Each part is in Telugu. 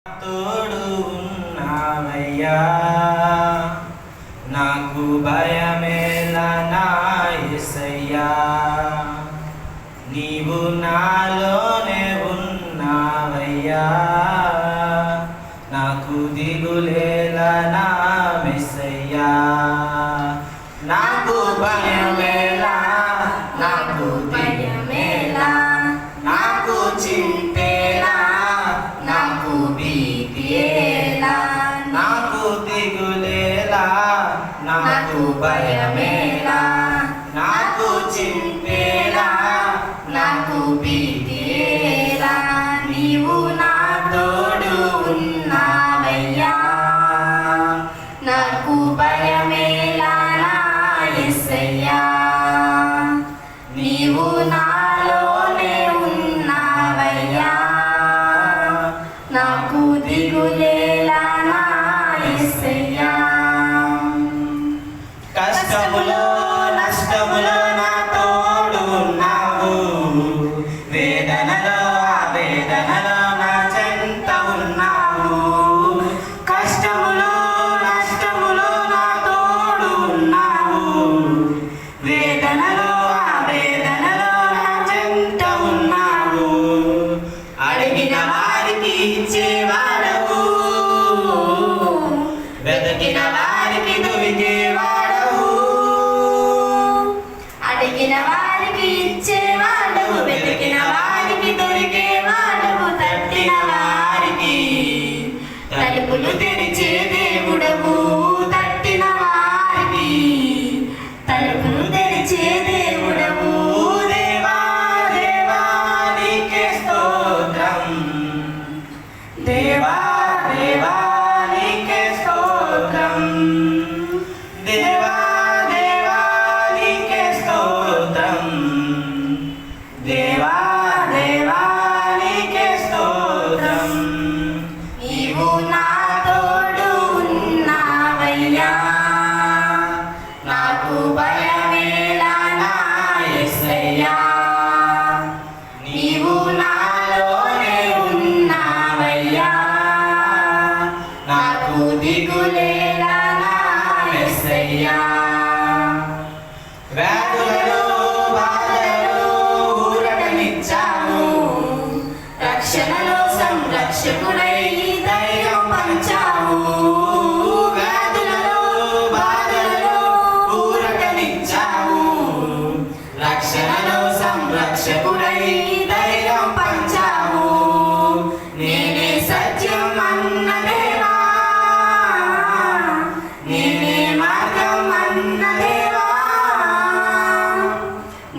తోడు ఉన్నావయ్యా, నాకు భయమేలా నా యేసయ్యా. నీవు నాలోనే ఉన్నావయ్యా, నాకు దిగులేలా నా మెస్సయ్యా. నాకు భయమేలా, నాకు భయమేలా, నాకు చింతేలా, నాకు భీతియేలా, నాకు దిగులేలా, నాకు భయమేలా, నాకు చింతేలా, నాకు భీతియేలా. నీవు నా తోడు ఉన్నావయ్యా, నాకు భయమేలా నా యేసయ్యా. నీవు నాలోనే ఉన్నావయ్యా, నాకు దిగులేలా నా యేసయ్యా. కష్టములో నష్టములో నా తోడు ఉన్నావు, వేదనలో ఆవేదనలో నా చెంత ఉన్నావు. కష్టములో నష్టములో నా తోడు ఉన్నావు, వేదనలో ఆవేదనలో నా చెంత ఉన్నావు. అడిగిన వారికి ఇచ్చేవాడవు, వెతికిన వారికి దొరికేవాడవు. అడిగిన వారికి ఇచ్చేవాడవు, వెతికిన వారికి దొరికేవాడవు. తట్టిన వారికి తలుపులు తెరిచే దేవుడవు, తట్టిన వారికి తలుపులు తెరిచే దేవుడవు. దేవా దేవా నీకే స్తోత్రం, దేవా దేవా నీకే స్తోత్రం, దేవా దేవా నీకే స్తోత్రం, దేవా దేవా నీకే స్తోత్రం. నీవు నా తోడు ఉన్నావయ్యా, నాకు భయమేలా నా యేసయ్యా. నీవు నాలోనే ఉన్నావయ్యా, నాకు దిగులేలా నా యేసయ్యా. వ్యాధులలో బాధలలో ఊరటనిచ్చావు, రక్షణలో సంరక్షకుడై ధైర్యం పంచావు. వ్యాధులలో బాధలలో ఊరటనిచ్చావు, రక్షణలో సంరక్షకుడై ధైర్యం పంచావు. నేనే సత్యం అన్న దేవా, నేనే మార్గం అన్న దేవా,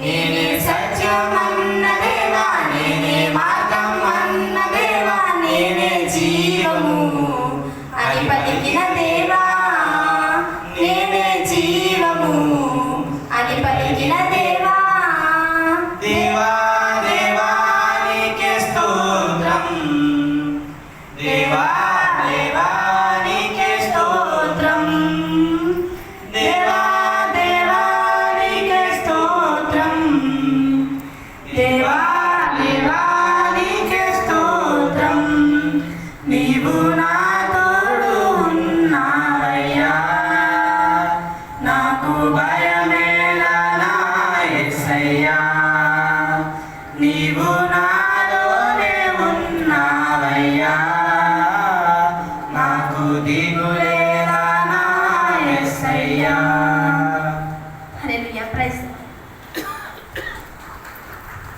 నేనే సత్యం అన్న దేవా, నేనే మార్గం అన్న దేవా. నేనే జీవము అని పలికిన దేవా, నేనే జీవము అని పలికిన దేవా. దేవా దేవా నీకే స్తోత్రం, దేవా దేవా నీకే స్తోత్రం, దేవా దేవా నీకే స్తోత్రం, దేవా దేవా నీకే స్తోత్రం. నీవు నా తోడు ఉన్నావయ్యా, నాకు భయమేలా నా యేసయ్యా. నీవు నాలోనే ఉన్నావయ్యా, నాకు దిగులేలా నా యేసయ్యా. హల్లెలూయా. ప్రైజ్